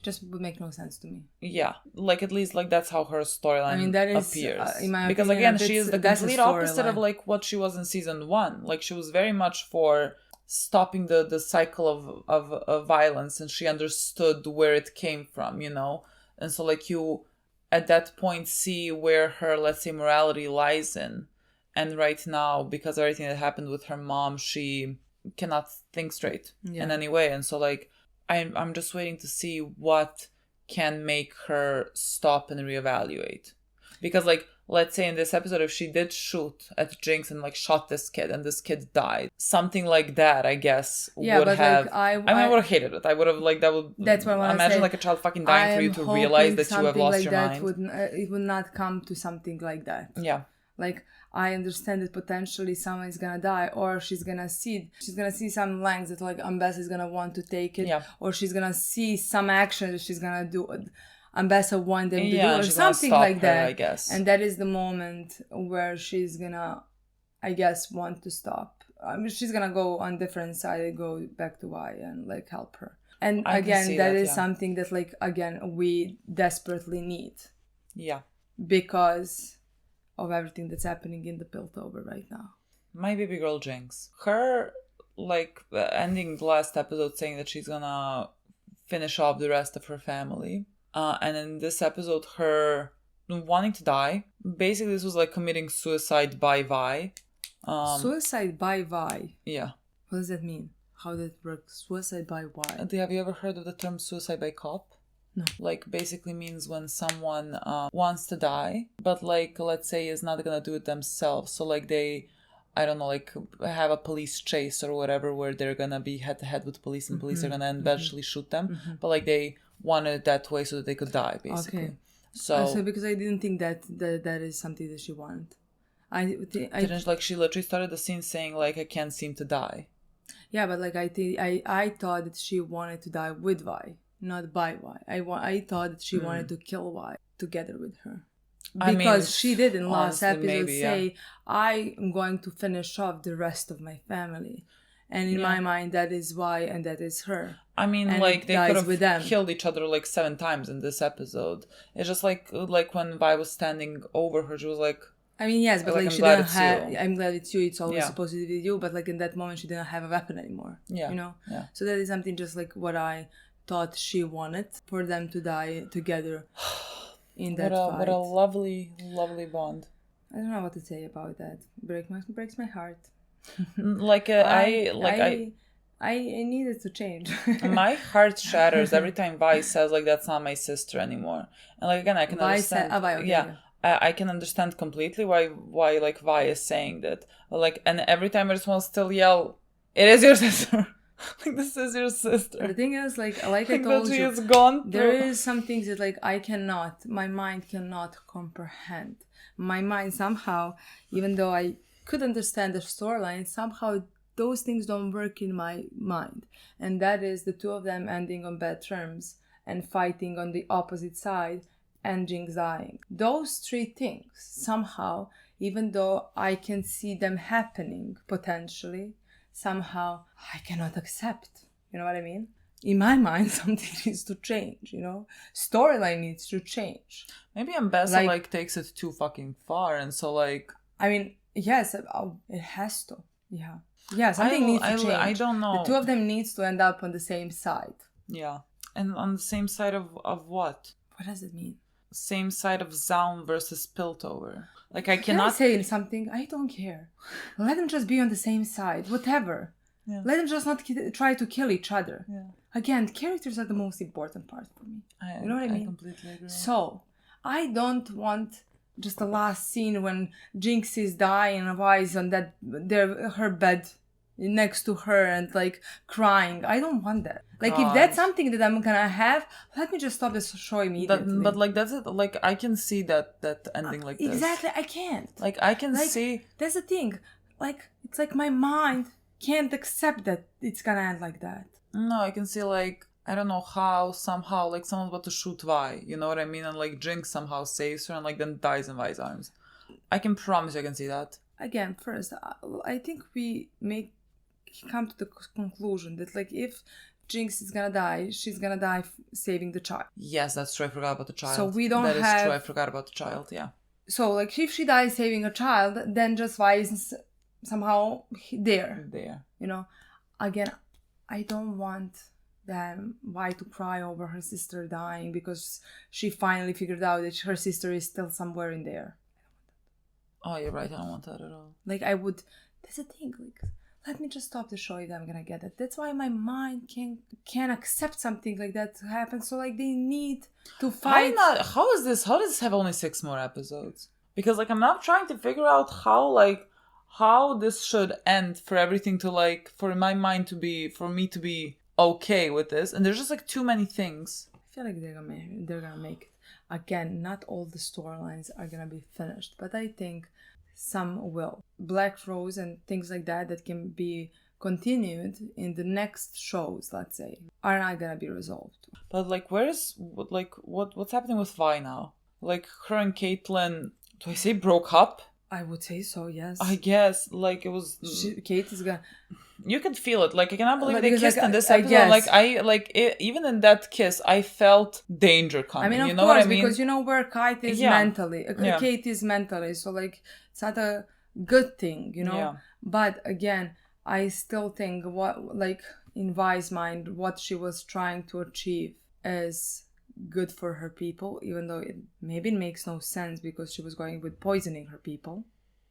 Just would make no sense to me. Yeah, like at least like that's how her storyline appears. In my because opinion, again, she is the complete opposite of like what she was in season 1. Like she was very much for stopping the cycle of violence, and she understood where it came from, you know. And so like you at that point see where her, let's say, morality lies in. And right now, because of everything that happened with her mom, she cannot think straight in any way. And so like I'm just waiting to see what can make her stop and reevaluate. Because, like, let's say in this episode, if she did shoot at Jinx and, like, shot this kid and this kid died, something like that, I guess, would have... Like, I would have hated it. I would have, like, that would... That's what I want to say. Imagine, like, a child fucking dying for you to realize that you have lost your mind. It would not come to something like that. Yeah. Like, I understand that potentially someone is gonna die, or she's gonna see some lengths that like Ambessa is gonna want to take it, or she's gonna see some action that she's gonna do. Ambessa want them to do, or something like that. I guess. And that is the moment where she's gonna, I guess, want to stop. I mean, she's gonna go on different side and go back to Y and like help her. And again, that is something that like again we desperately need. Yeah. Because of everything that's happening in the Piltover right now. My baby girl Jinx. Her, like, ending the last episode saying that she's gonna finish off the rest of her family. And in this episode, her wanting to die. Basically, this was like committing suicide by Vi. Suicide by Vi? Yeah. What does that mean? How does it work? Suicide by what? Have you ever heard of the term suicide by cop? No. Like, basically means when someone wants to die, but, like, let's say is not gonna do it themselves. So, like, they, I don't know, like, have a police chase or whatever where they're gonna be head-to-head with police and police are gonna eventually shoot them. But, like, they wanted it that way so that they could die, basically. Okay. So because I didn't think that is something that she wanted. Like, she literally started the scene saying, like, I can't seem to die. Yeah, but, like, I thought that she wanted to die with Vi. Not by Y. I thought that she wanted to kill Y together with her. Because she did in last episode say, I'm going to finish off the rest of my family. And in my mind, that is Y and that is her. I mean, and like, they could have killed each other like 7 times in this episode. It's just like when Vi was standing over her, she was like, I mean, yes, but like I'm she glad didn't it's have. you. I'm glad it's you. It's always Yeah. supposed to be you, but like in that moment, she didn't have a weapon anymore. Yeah. You know. Yeah. So that is something just like what I thought she wanted for them to die together in that fight. What a lovely, lovely bond. I don't know what to say about that. Breaks my heart. I needed to change. My heart shatters every time Vi says like that's not my sister anymore. And like again, I can understand. I can understand completely why like Vi is saying that. Like, and every time I just want to still yell, "It is your sister." Like, this is your sister. The thing is, like I told you, is gone there is some things that like my mind cannot comprehend. My mind somehow, even though I could understand the storyline, somehow those things don't work in my mind. And that is the two of them ending on bad terms and fighting on the opposite side and Jinx dying. Those three things, somehow, even though I can see them happening potentially, somehow I cannot accept. You know what I mean? In my mind, something needs to change, you know? Storyline needs to change. Maybe Ambessa like takes it too fucking far, and so like... I mean, yes, it has to. Yeah. Yeah, something needs to change. I don't know. The two of them needs to end up on the same side. Yeah. And on the same side of what? What does it mean? Same side of Zaun versus Piltover. Like, I Can cannot... I say something? I don't care. Let them just be on the same side. Whatever. Yeah. Let them just not try to kill each other. Yeah. Again, characters are the most important part for me. You know what I mean? I completely agree. So, I don't want just the last scene when Jinx is dying and Vi is on her bed next to her and like crying. I don't want that. Like, if that's something that I'm gonna have, let me just stop this show immediately. But like, that's it. Like, I can see that ending like this. Exactly, I can't. Like, I can see... That's the thing. Like, it's like my mind can't accept that it's gonna end like that. No, I can see like, I don't know how, somehow, like someone's about to shoot Vi, you know what I mean? And like Jinx somehow saves her and like then dies in Vi's arms. I can promise you I can see that. Again, first, I think we come to the conclusion that like if Jinx is gonna die, she's gonna die saving the child. Yes, that's true. I forgot about the child. So we don't That is true. I forgot about the child, yeah. So like if she dies saving a child, then just Vi is somehow there. You know? Again, I don't want Vi to cry over her sister dying because she finally figured out that her sister is still somewhere in there. Oh, you're right. I don't want that at all. Like, I would... That's the thing. Like, let me just stop the show if I'm gonna get it. That's why my mind can't accept something like that to happen. So, like, they need to fight... How does this have only 6 more episodes? Because, like, I'm not trying to figure out how this should end for everything to, like, for my mind to be... For me to be okay with this. And there's just, like, too many things. I feel like they're gonna make it. Again, not all the storylines are gonna be finished, but I think some will. Black Rose and things like that can be continued in the next shows, let's say, are not gonna be resolved. But like, what's happening with Vi now? Like, her and Caitlyn, do I say broke up? I would say so, yes. I guess, like, it was... Kate is gonna... You can feel it. Like, I cannot believe they because, kissed like, in this I episode. guess. Even in that kiss, I felt danger coming. I mean, of you know course, what I mean? because you know where Kate is mentally. Kate is mentally, so, like, it's not a good thing, you know? Yeah. But, again, I still think, in Vi's mind, what she was trying to achieve is good for her people, even though it makes no sense because she was going with poisoning her people,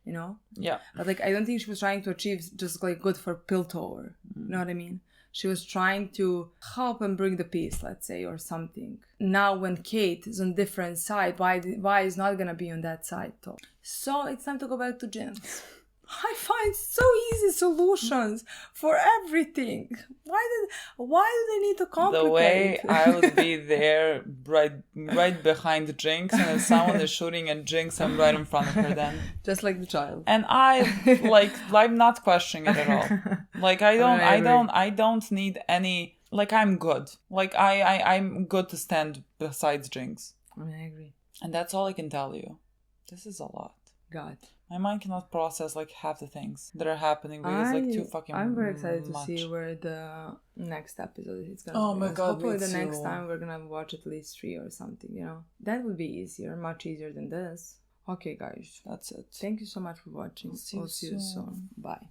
you know? Yeah. But like, I don't think she was trying to achieve just like good for Piltover. You know what I mean? She was trying to help and bring the peace, let's say, or something. Now when Kate is on different side, why is not gonna be on that side though? So it's time to go back to Jinx. I find so easy solutions for everything. Why do they need to complicate? The way I would be there, right behind Jinx, and if someone is shooting at Jinx, I'm right in front of her then. Just like the child. And I'm not questioning it at all. Like, I don't need any. Like, I'm good. Like, I'm good to stand besides Jinx. I agree. And that's all I can tell you. This is a lot. God. My mind cannot process like half the things that are happening because it's like too fucking much. I'm very excited to see where the next episode is gonna be. Oh my god, hopefully the next time we're gonna watch at least 3 or something, you know. That would be easier, much easier than this. Okay, guys. That's it. Thank you so much for watching. We'll see you soon. Bye.